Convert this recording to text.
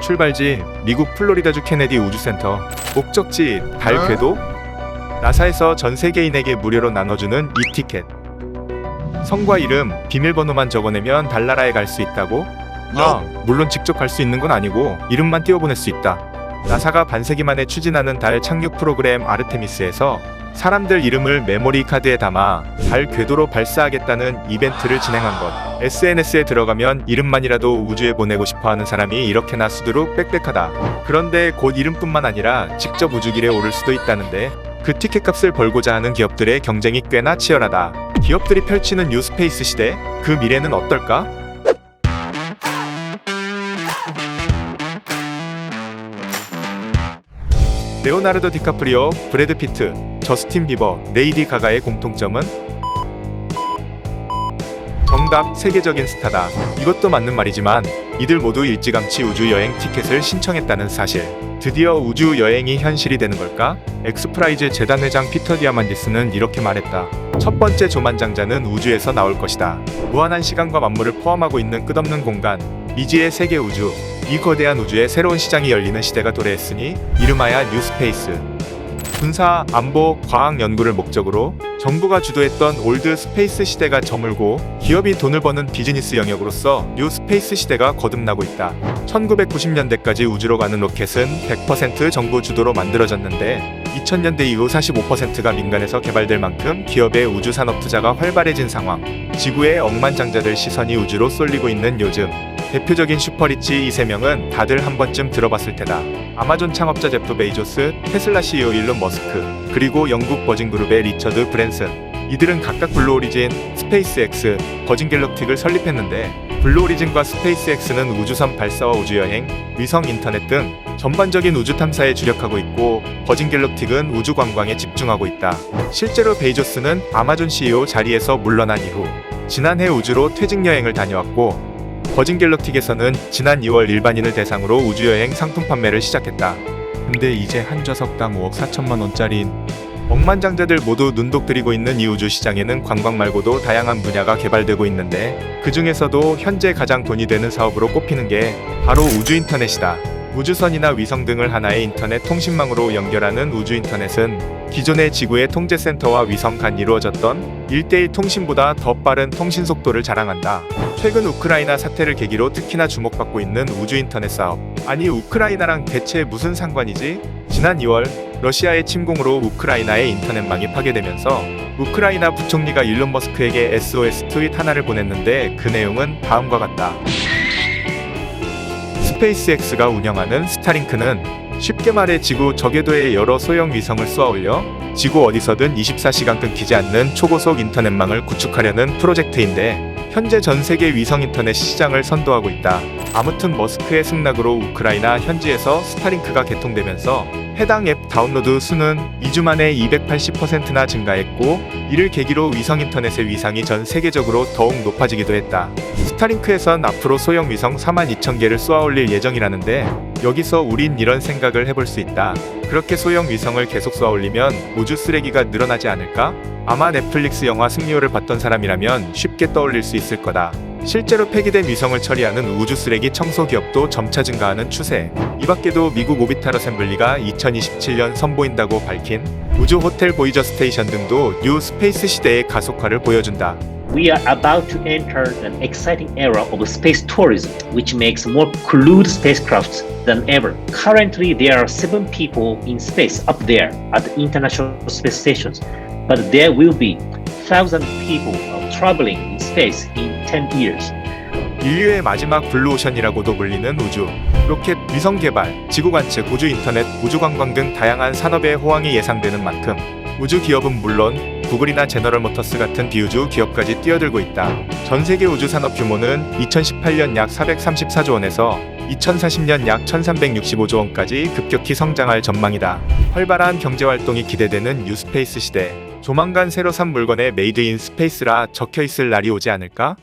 출발지 미국 플로리다주 케네디 우주센터, 목적지 달 궤도. 나사에서 전 세계인에게 무료로 나눠주는 이 티켓. 성과 이름, 비밀번호만 적어내면 달나라에 갈 수 있다고? 물론 직접 갈 수 있는 건 아니고 이름만 띄워보낼 수 있다. 나사가 반세기 만에 추진하는 달 착륙 프로그램 아르테미스에서 사람들 이름을 메모리 카드에 담아 달 궤도로 발사하겠다는 이벤트를 진행한 것. SNS에 들어가면 이름만이라도 우주에 보내고 싶어하는 사람이 이렇게나 수두룩 빽빽하다. 그런데 곧 이름뿐만 아니라 직접 우주길에 오를 수도 있다는데 그 티켓값을 벌고자 하는 기업들의 경쟁이 꽤나 치열하다. 기업들이 펼치는 뉴스페이스 시대, 그 미래는 어떨까? 레오나르도 디카프리오, 브래드 피트, 저스틴 비버, 레이디 가가의 공통점은? 정답, 세계적인 스타다. 이것도 맞는 말이지만 이들 모두 일찌감치 우주여행 티켓을 신청했다는 사실. 드디어 우주여행이 현실이 되는 걸까? 엑스프라이즈 재단 회장 피터 디아만디스는 이렇게 말했다. 첫 번째 조만장자는 우주에서 나올 것이다. 무한한 시간과 만물을 포함하고 있는 끝없는 공간, 미지의 세계 우주. 이 거대한 우주에 새로운 시장이 열리는 시대가 도래했으니 이름하여 뉴스페이스. 군사, 안보, 과학 연구를 목적으로 정부가 주도했던 올드 스페이스 시대가 저물고 기업이 돈을 버는 비즈니스 영역으로서 뉴 스페이스 시대가 거듭나고 있다. 1990년대까지 우주로 가는 로켓은 100% 정부 주도로 만들어졌는데 2000년대 이후 45%가 민간에서 개발될 만큼 기업의 우주 산업 투자가 활발해진 상황. 지구의 억만장자들 시선이 우주로 쏠리고 있는 요즘. 대표적인 슈퍼리치 이 세 명은 다들 한 번쯤 들어봤을 테다. 아마존 창업자 제프 베이조스, 테슬라 CEO 일론 머스크, 그리고 영국 버진그룹의 리처드 브랜슨. 이들은 각각 블루오리진, 스페이스X, 버진갤럭틱을 설립했는데 블루오리진과 스페이스X는 우주선 발사와 우주여행, 위성 인터넷 등 전반적인 우주 탐사에 주력하고 있고 버진갤럭틱은 우주 관광에 집중하고 있다. 실제로 베이조스는 아마존 CEO 자리에서 물러난 이후 지난해 우주로 퇴직여행을 다녀왔고 버진갤럭틱에서는 지난 2월 일반인을 대상으로 우주여행 상품 판매를 시작했다. 근데 이제 한 좌석당 5억 4천만 원짜리인 억만장자들 모두 눈독 들이고 있는 이 우주 시장에는 관광 말고도 다양한 분야가 개발되고 있는데 그 중에서도 현재 가장 돈이 되는 사업으로 꼽히는 게 바로 우주 인터넷이다. 우주선이나 위성 등을 하나의 인터넷 통신망으로 연결하는 우주 인터넷은 기존의 지구의 통제센터와 위성 간 이루어졌던 1:1 통신보다 더 빠른 통신 속도를 자랑한다. 최근 우크라이나 사태를 계기로 특히나 주목받고 있는 우주 인터넷 사업. 아니 우크라이나랑 대체 무슨 상관이지? 지난 2월 러시아의 침공으로 우크라이나의 인터넷망이 파괴되면서 우크라이나 부총리가 일론 머스크에게 SOS 트윗 하나를 보냈는데 그 내용은 다음과 같다. 스페이스X가 운영하는 스타링크는 쉽게 말해 지구 저궤도에 여러 소형 위성을 쏘아올려 지구 어디서든 24시간 끊기지 않는 초고속 인터넷망을 구축하려는 프로젝트인데 현재 전 세계 위성 인터넷 시장을 선도하고 있다. 아무튼 머스크의 승낙으로 우크라이나 현지에서 스타링크가 개통되면서 해당 앱 다운로드 수는 2주 만에 280%나 증가했고 이를 계기로 위성 인터넷의 위상이 전 세계적으로 더욱 높아지기도 했다. 스타링크에선 앞으로 소형 위성 42,000개를 쏘아올릴 예정이라는데 여기서 우린 이런 생각을 해볼 수 있다. 그렇게 소형 위성을 계속 쏘아올리면 우주 쓰레기가 늘어나지 않을까? 아마 넷플릭스 영화 승리호를 봤던 사람이라면 쉽게 떠올릴 수 있을 거다. 실제로 폐기된 위성을 처리하는 우주 쓰레기 청소 기업도 점차 증가하는 추세. 이 밖에도 미국 오비탈 어셈블리가 2027년 선보인다고 밝힌 우주 호텔 보이저 스테이션 등도 뉴 스페이스 시대의 가속화를 보여준다. We are about to enter an exciting era of space tourism, which makes more crewed spacecrafts than ever. Currently, there are 7 people in space up there at the International Space Stations, but there will be 1,000 people traveling in space in 10 years. 인류의 마지막 블루오션이라고도 불리는 우주. 로켓, 위성 개발, 지구 관측, 우주 인터넷, 우주 관광 등 다양한 산업의 호황이 예상되는 만큼 우주 기업은 물론 구글이나 제너럴 모터스 같은 비우주 기업까지 뛰어들고 있다. 전 세계 우주 산업 규모는 2018년 약 434조 원에서 2040년 약 1365조 원까지 급격히 성장할 전망이다. 활발한 경제활동이 기대되는 뉴스페이스 시대. 조만간 새로 산 물건에 메이드 인 스페이스라 적혀있을 날이 오지 않을까?